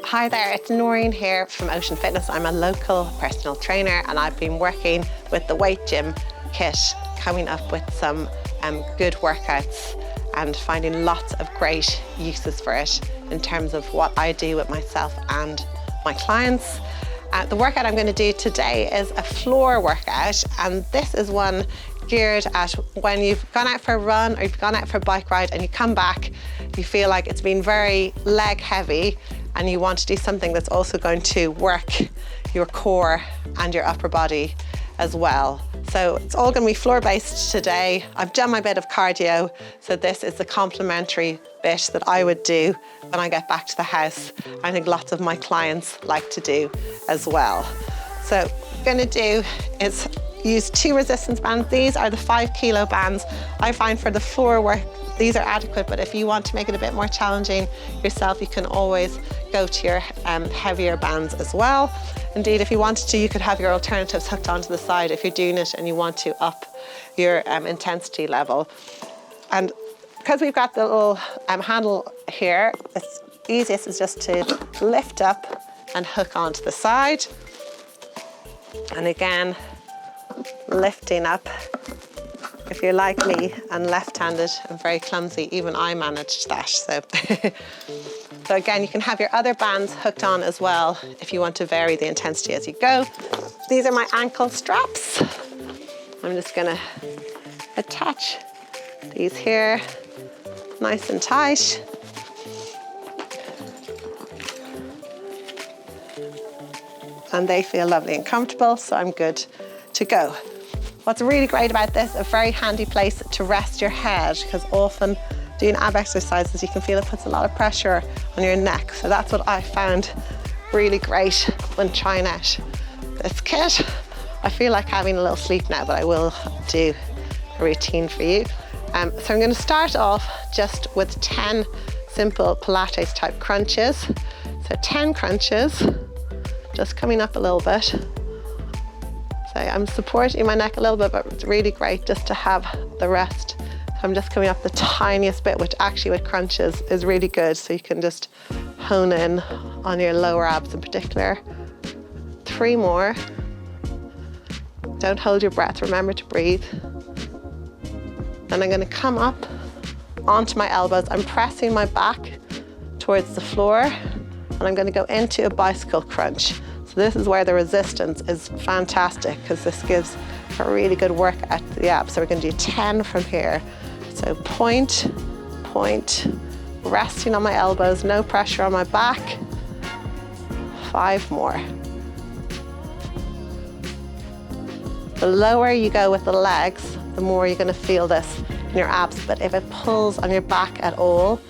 Hi there, it's Noreen here from Ocean Fitness. I'm a local personal trainer and I've been working with the Weight Gym kit, coming up with some good workouts and finding lots of great uses for it in terms of what I do with myself and my clients. The workout I'm going to do today is a floor workout, and this is one geared at when you've gone out for a run or you've gone out for a bike ride and you come back, you feel like it's been very leg heavy and you want to do something that's also going to work your core and your upper body as well. So it's all going to be floor based today. I've done my bit of cardio, so this is the complementary bit that I would do when I get back to the house. I think lots of my clients like to do as well. So what I'm going to do is use 2 resistance bands. These are the 5 kilo bands. I find for the floor work, these are adequate, but if you want to make it a bit more challenging yourself, you can always go to your heavier bands as well. Indeed, if you wanted to, you could have your alternatives hooked onto the side if you're doing it and you want to up your intensity level. And because we've got the little handle here, the easiest is just to lift up and hook onto the side. And again, lifting up. If you're like me and left-handed and very clumsy, even I managed that. So again, you can have your other bands hooked on as well if you want to vary the intensity as you go. These are my ankle straps. I'm just gonna attach these here, nice and tight. And they feel lovely and comfortable, so I'm good to go. What's really great about this, a very handy place to rest your head, because often doing ab exercises, you can feel it puts a lot of pressure on your neck. So that's what I found really great when trying out this kit. I feel like having a little sleep now, but I will do a routine for you. So I'm going to start off just with 10 simple Pilates type crunches. So 10 crunches, just coming up a little bit. So I'm supporting my neck a little bit, but it's really great just to have the rest. So I'm just coming up the tiniest bit, which actually with crunches is really good. So you can just hone in on your lower abs in particular. 3 more. Don't hold your breath, remember to breathe. And I'm gonna come up onto my elbows. I'm pressing my back towards the floor, and I'm gonna go into a bicycle crunch. So this is where the resistance is fantastic, because this gives a really good work at the abs. So we're going to do 10 from here. So point, point, resting on my elbows, no pressure on my back. 5 more. The lower you go with the legs, the more you're going to feel this in your abs. But if it pulls on your back at all,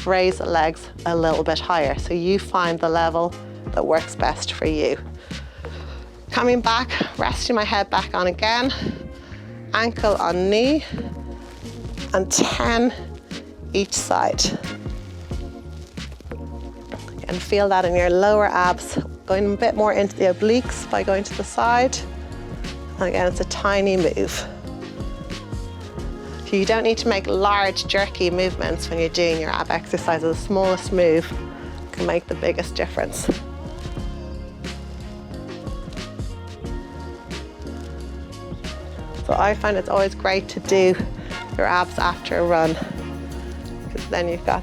raise the legs a little bit higher. So you find the level that works best for you. Coming back, resting my head back on again, ankle on knee, and 10 each side. And feel that in your lower abs, going a bit more into the obliques by going to the side. And again, it's a tiny move. So you don't need to make large, jerky movements when you're doing your ab exercises. The smallest move can make the biggest difference. So I find it's always great to do your abs after a run, because then you've got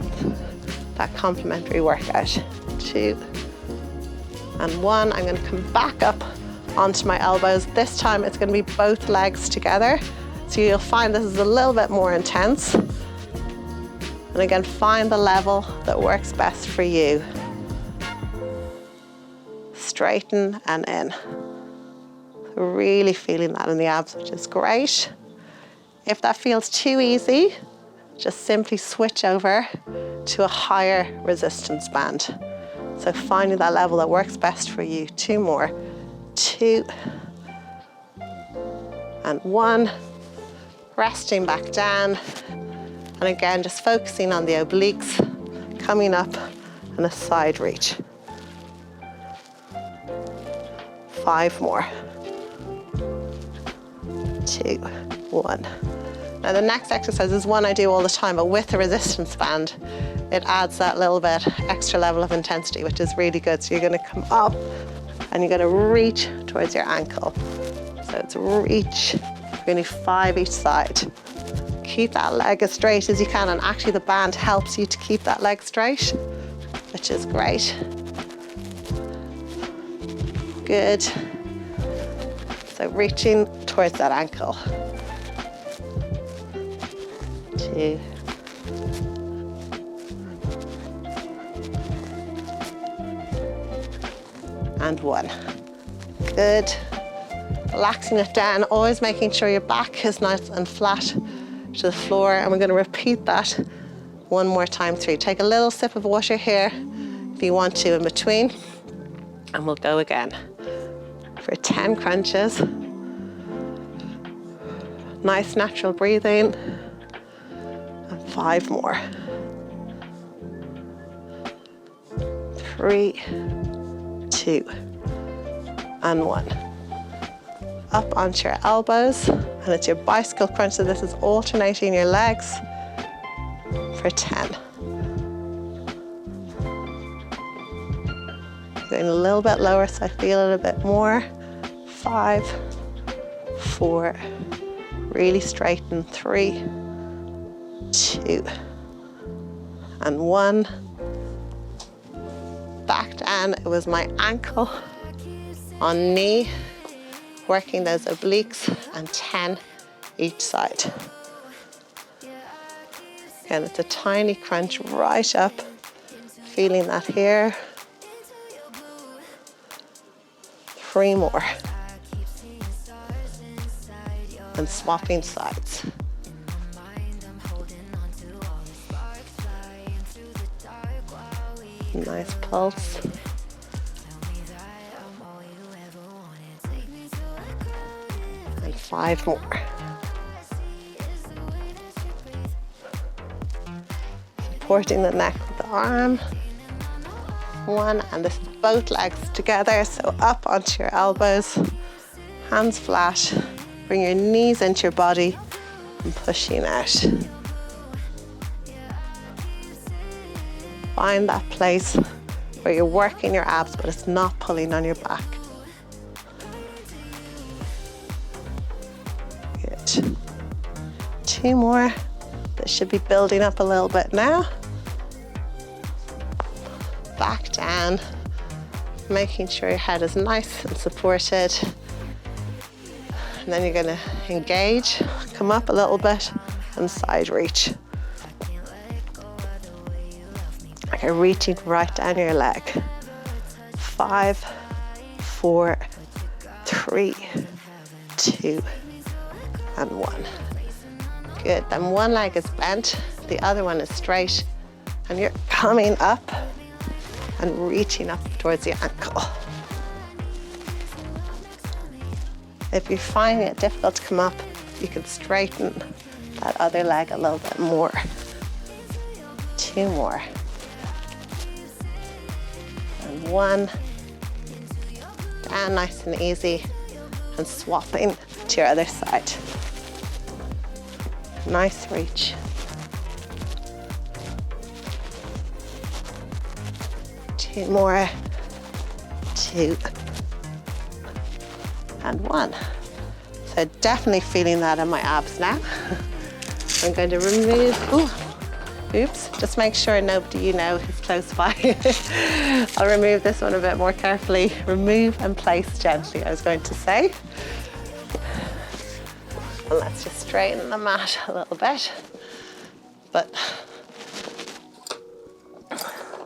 that complementary workout. 2 and 1. I'm going to come back up onto my elbows. This time it's going to be both legs together. So you'll find this is a little bit more intense. And again, find the level that works best for you. Straighten and in. Really feeling that in the abs, which is great. If that feels too easy, just simply switch over to a higher resistance band. So finding that level that works best for you. 2 more. 2 and 1. Resting back down. And again, just focusing on the obliques, coming up and a side reach. 5 more. 2, 1. Now the next exercise is one I do all the time, but with a resistance band. It adds that little bit extra level of intensity, which is really good. So you're gonna come up and you're gonna reach towards your ankle. So it's reach, you're gonna do 5 each side. Keep that leg as straight as you can, and actually the band helps you to keep that leg straight, which is great. Good. So reaching towards that ankle. 2. And 1. Good. Relaxing it down, always making sure your back is nice and flat to the floor. And we're going to repeat that one more time through. Take a little sip of water here if you want to in between. And we'll go again for 10 crunches. Nice natural breathing. And 5 more. 3, 2, and 1. Up onto your elbows, and it's your bicycle crunch, so this is alternating your legs for 10. Going a little bit lower so I feel it a bit more. 5, 4, really straighten. 3, 2, and 1. Back down, it was my ankle on knee, working those obliques, and 10 each side. Again, it's a tiny crunch right up, feeling that here. 3 more. And swapping sides. Nice pulse. And 5 more. Supporting the neck with the arm. 1, and this is both legs together, so up onto your elbows, hands flat, bring your knees into your body and pushing out. Find that place where you're working your abs, but it's not pulling on your back. Good. 2 more. This should be building up a little bit now. Back down, making sure your head is nice and supported. And then you're gonna engage, come up a little bit, and side reach. Okay, reaching right down your leg. 5, 4, 3, 2, and 1. Good, then one leg is bent, the other one is straight, and you're coming up and reaching up towards the ankle. If you're finding it difficult to come up, you can straighten that other leg a little bit more. 2 more. And 1. Down nice and easy, and swapping to your other side. Nice reach. 2 more. 2. And 1. So definitely feeling that in my abs now. I'm going to remove, oops, just make sure nobody you know is close by. I'll remove this one a bit more carefully. Remove and place gently, I was going to say. And let's just straighten the mat a little bit. But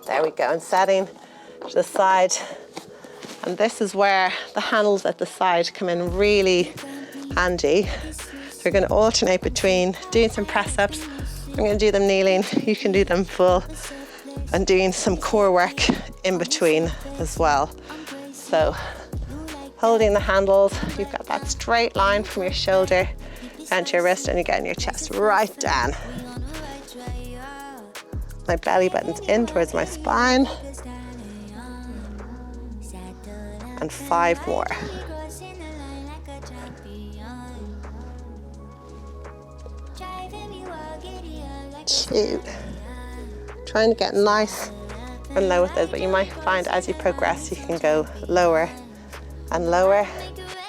there we go, and setting to the side. And this is where the handles at the side come in really handy. So we're going to alternate between doing some press-ups. I'm going to do them kneeling. You can do them full, and doing some core work in between as well. So holding the handles, you've got that straight line from your shoulder down to your wrist, and you're getting your chest right down. My belly button's in towards my spine. And 5 more. 2. Trying to get nice and low with those, but you might find as you progress you can go lower and lower.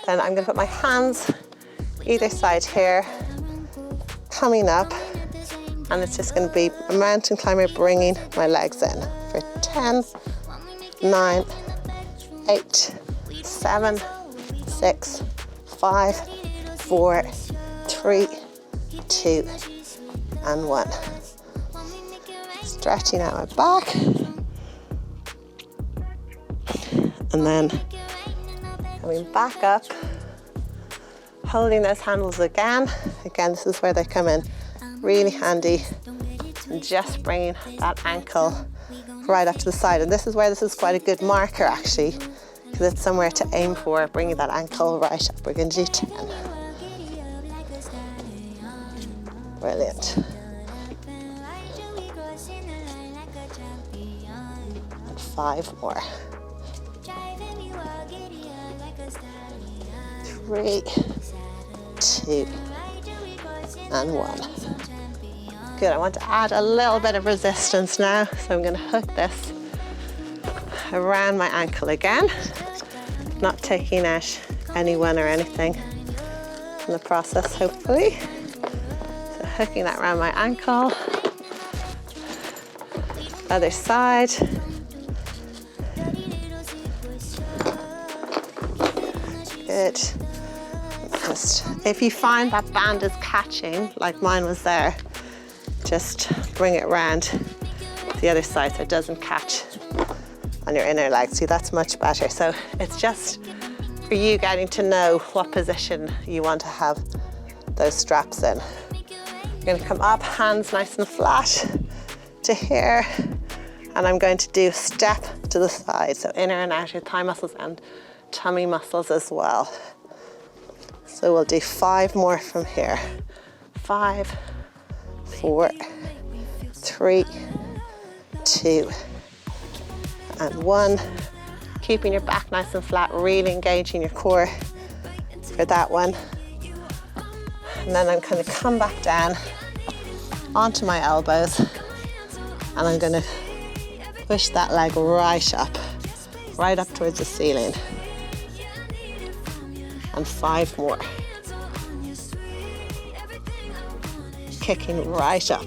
Then I'm going to put my hands either side here, coming up, and it's just going to be a mountain climber bringing my legs in for 10, 9, 8, 7, 6, 5, 4, 3, 2, and 1. Stretching out my back, and then coming back up, holding those handles again. Again, this is where they come in really handy, and just bringing that ankle right up to the side. And this is where this is quite a good marker actually, because it's somewhere to aim for, bringing that ankle right up. We're going to do 10. Brilliant. And 5 more. 3, 2, and 1. Good, I want to add a little bit of resistance now, so I'm going to hook this around my ankle again, not taking out anyone or anything in the process, hopefully. So hooking that around my ankle. Other side. Good. Just, if you find that band is catching, like mine was there, just bring it around the other side so it doesn't catch on your inner leg. See, that's much better. So it's just for you getting to know what position you want to have those straps in. You're going to come up, hands nice and flat to here, and I'm going to do step to the side. So inner and outer thigh muscles and tummy muscles as well. So we'll do 5 more from here. 5, 4, 3, 2, and 1. Keeping your back nice and flat, really engaging your core for that one. And then I'm going to come back down onto my elbows, and I'm going to push that leg right up towards the ceiling. And 5 more. Kicking right up.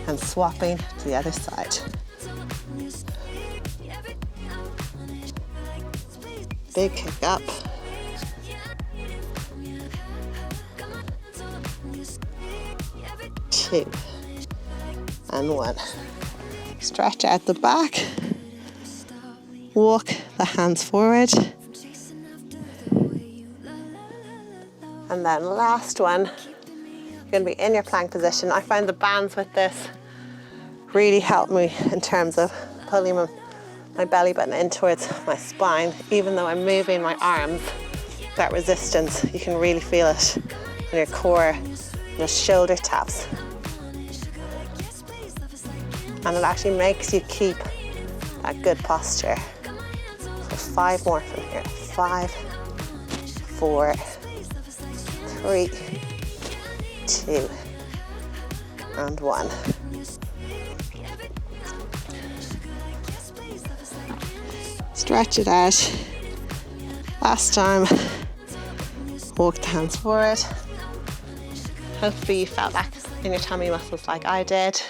And swapping to the other side. Big kick up. Two. And 1. Stretch out the back. Walk the hands forward. And then last one, you're going to be in your plank position. I find the bands with this really help me in terms of pulling my belly button in towards my spine. Even though I'm moving my arms, that resistance, you can really feel it in your core, your shoulder taps. And it actually makes you keep that good posture. So 5 more from here. 5, 4, 3, 2, and 1. Stretch it out. Last time, walk the hands forward. Hopefully you felt that in your tummy muscles like I did.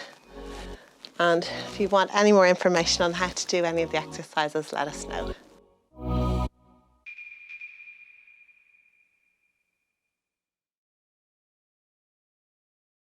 And if you want any more information on how to do any of the exercises, let us know.